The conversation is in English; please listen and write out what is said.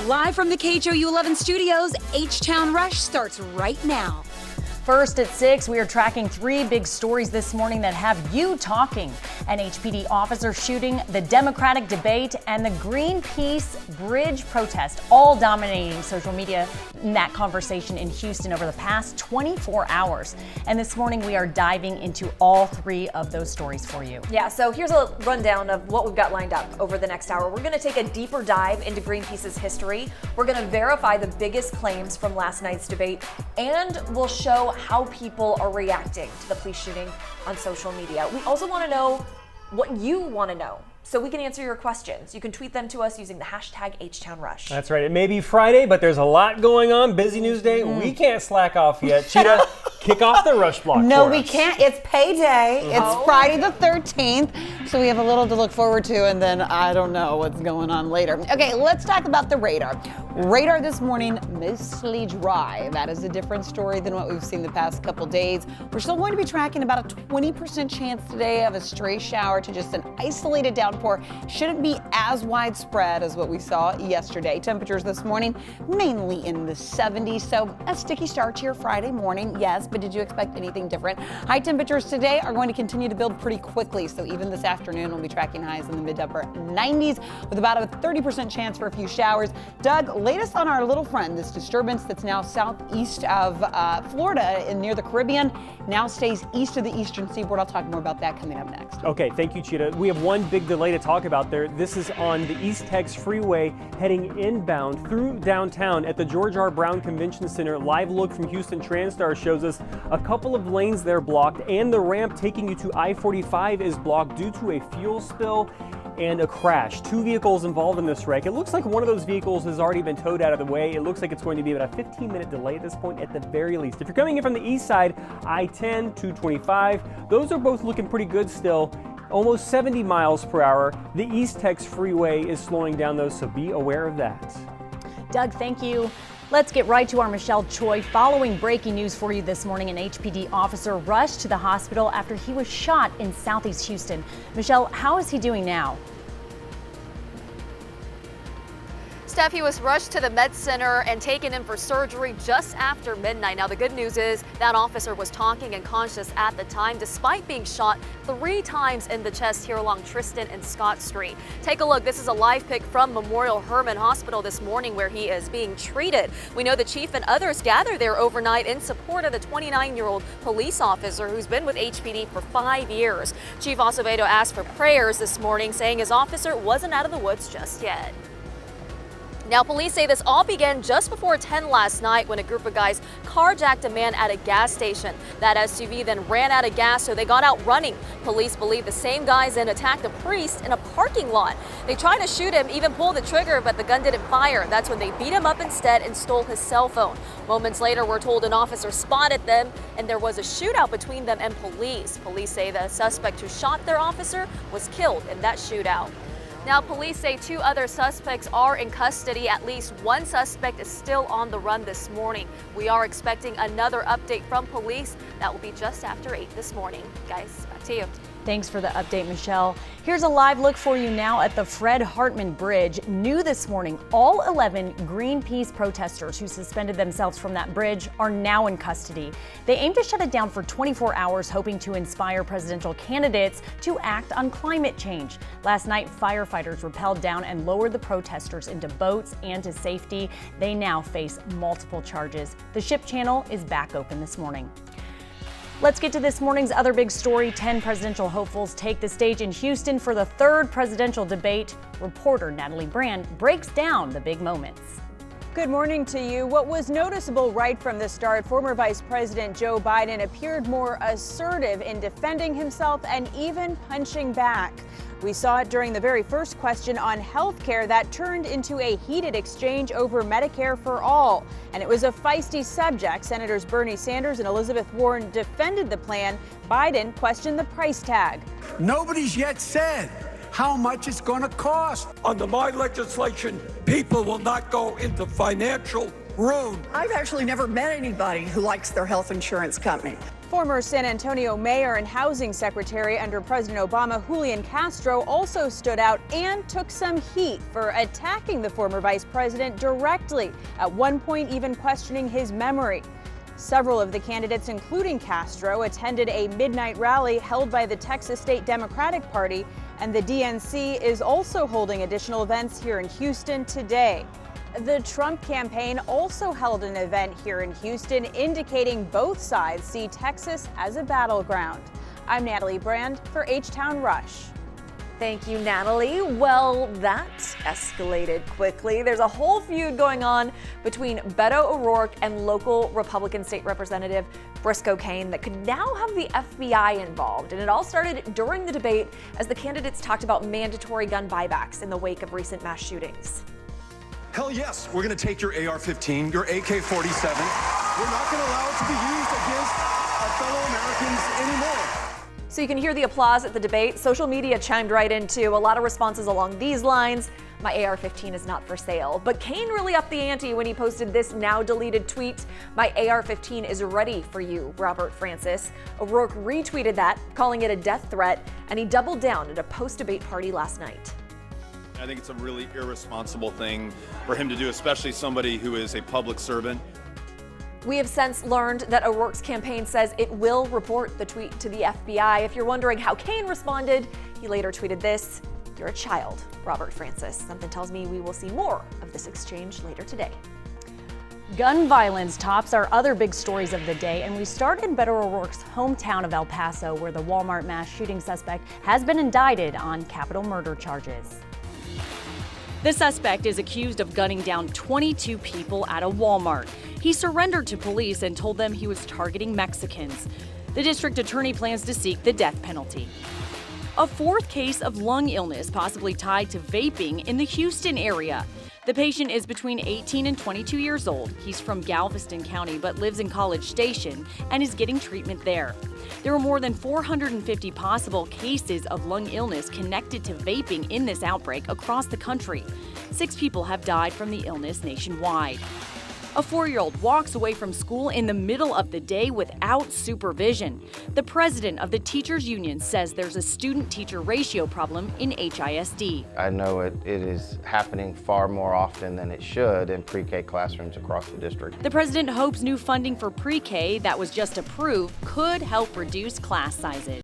Live from the KHOU 11 studios, H-Town Rush starts right now. First at 6, we are tracking 3 big stories this morning that have you talking. An HPD officer shooting, the Democratic debate, and the Greenpeace bridge protest, all dominating social media in that conversation in Houston over the past 24 hours. And this morning we are diving into all 3 of those stories for you. Yeah, so here's a rundown of what we've got lined up over the next hour. We're going to take a deeper dive into Greenpeace's history. We're going to verify the biggest claims from last night's debate, and we'll show how people are reacting to the police shooting on social media. We also want to know what you want to know, so we can answer your questions. You can tweet them to us using the hashtag HTownRush. That's right. It may be Friday, but there's a lot going on. Busy news day. We can't slack off yet. Cheetah, kick off the rush block. No, we can't. It's payday. It's Friday the 13th, so we have a little to look forward to, and then I don't know what's going on later. Okay, let's talk about the radar. Radar this morning, mostly dry. That is a different story than what we've seen the past couple days. We're still going to be tracking about a 20% chance today of a stray shower to just an isolated downpour. Shouldn't be as widespread as what we saw yesterday. Temperatures this morning mainly in the 70s, so a sticky start to your Friday morning, yes, but did you expect anything different? High temperatures today are going to continue to build pretty quickly, so even this afternoon we'll be tracking highs in the mid-upper 90s with about a 30% chance for a few showers. Doug, latest on our little friend, this disturbance that's now southeast of Florida and near the Caribbean, now stays east of the eastern seaboard. I'll talk more about that coming up next. Okay, thank you, Cheetah. We have one big delay to talk about there. This is on the East Tex Freeway heading inbound through downtown at the George R. Brown Convention Center. Live look from Houston TransStar shows us a couple of lanes there blocked, and the ramp taking you to I-45 is blocked due to a fuel spill and a crash. 2 vehicles involved in this wreck. It looks like one of those vehicles has already been towed out of the way. It looks like it's going to be about a 15-minute delay at this point at the very least. If you're coming in from the east side, I-10, 225, those are both looking pretty good still. Almost 70 miles per hour. The East Tex Freeway is slowing down though, so be aware of that. Doug, thank you. Let's get right to our Michelle Choi. Following breaking news for you this morning, an HPD officer rushed to the hospital after he was shot in southeast Houston. Michelle, how is he doing now? Steph, he was rushed to the med center and taken in for surgery just after midnight. Now, the good news is that officer was talking and conscious at the time, despite being shot 3 times in the chest here along Tristan and Scott Street. Take a look. This is a live pic from Memorial Hermann Hospital this morning where he is being treated. We know the chief and others gathered there overnight in support of the 29-year-old police officer who's been with HPD for 5 years. Chief Acevedo asked for prayers this morning, saying his officer wasn't out of the woods just yet. Now, police say this all began just before 10 last night when a group of guys carjacked a man at a gas station. That SUV then ran out of gas, so they got out running. Police believe the same guys then attacked a priest in a parking lot. They tried to shoot him, even pulled the trigger, but the gun didn't fire. That's when they beat him up instead and stole his cell phone. Moments later, we're told an officer spotted them, and there was a shootout between them and police. Police say the suspect who shot their officer was killed in that shootout. Now, police say 2 other suspects are in custody. At least 1 suspect is still on the run this morning. We are expecting another update from police. That will be just after 8 this morning. Guys, back to you. Thanks for the update, Michelle. Here's a live look for you now at the Fred Hartman Bridge. New this morning, all 11 Greenpeace protesters who suspended themselves from that bridge are now in custody. They aim to shut it down for 24 hours, hoping to inspire presidential candidates to act on climate change. Last night, firefighters rappelled down and lowered the protesters into boats and to safety. They now face multiple charges. The ship channel is back open this morning. Let's get to this morning's other big story. 10 presidential hopefuls take the stage in Houston for the 3rd presidential debate. Reporter Natalie Brand breaks down the big moments. Good morning to you. What was noticeable right from the start, former Vice President Joe Biden appeared more assertive in defending himself and even punching back. We saw it during the very first question on health care that turned into a heated exchange over Medicare for all. And it was a feisty subject. Senators Bernie Sanders and Elizabeth Warren defended the plan. Biden questioned the price tag. Nobody's yet said how much it's going to cost. Under my legislation, people will not go into financial ruin. I've actually never met anybody who likes their health insurance company. Former San Antonio mayor and housing secretary under President Obama, Julian Castro, also stood out and took some heat for attacking the former vice president directly, at one point even questioning his memory. Several of the candidates, including Castro, attended a midnight rally held by the Texas State Democratic Party, and the DNC is also holding additional events here in Houston today. The Trump campaign also held an event here in Houston indicating both sides see Texas as a battleground. I'm Natalie Brand for H-Town Rush. Thank you, Natalie. Well, that escalated quickly. There's a whole feud going on between Beto O'Rourke and local Republican state representative Briscoe Cain that could now have the FBI involved. And it all started during the debate as the candidates talked about mandatory gun buybacks in the wake of recent mass shootings. Hell yes, we're going to take your AR-15, your AK-47. We're not going to allow it to be used against our fellow Americans anymore. So you can hear the applause at the debate. Social media chimed right in too. A lot of responses along these lines. My AR-15 is not for sale. But Cain really upped the ante when he posted this now deleted tweet. My AR-15 is ready for you, Robert Francis. O'Rourke retweeted that, calling it a death threat, and he doubled down at a post-debate party last night. I think it's a really irresponsible thing for him to do, especially somebody who is a public servant. We have since learned that O'Rourke's campaign says it will report the tweet to the FBI. If you're wondering how Cain responded, he later tweeted this: "You're a child, Robert Francis." Something tells me we will see more of this exchange later today. Gun violence tops our other big stories of the day, and we start in Beto O'Rourke's hometown of El Paso, where the Walmart mass shooting suspect has been indicted on capital murder charges. The suspect is accused of gunning down 22 people at a Walmart. He surrendered to police and told them he was targeting Mexicans. The district attorney plans to seek the death penalty. A fourth case of lung illness possibly tied to vaping in the Houston area. The patient is between 18 and 22 years old. He's from Galveston County but lives in College Station and is getting treatment there. There are more than 450 possible cases of lung illness connected to vaping in this outbreak across the country. 6 people have died from the illness nationwide. A 4-year-old walks away from school in the middle of the day without supervision. The president of the teachers union says there's a student-teacher ratio problem in HISD. I know it is happening far more often than it should in pre-K classrooms across the district. The president hopes new funding for pre-K that was just approved could help reduce class sizes.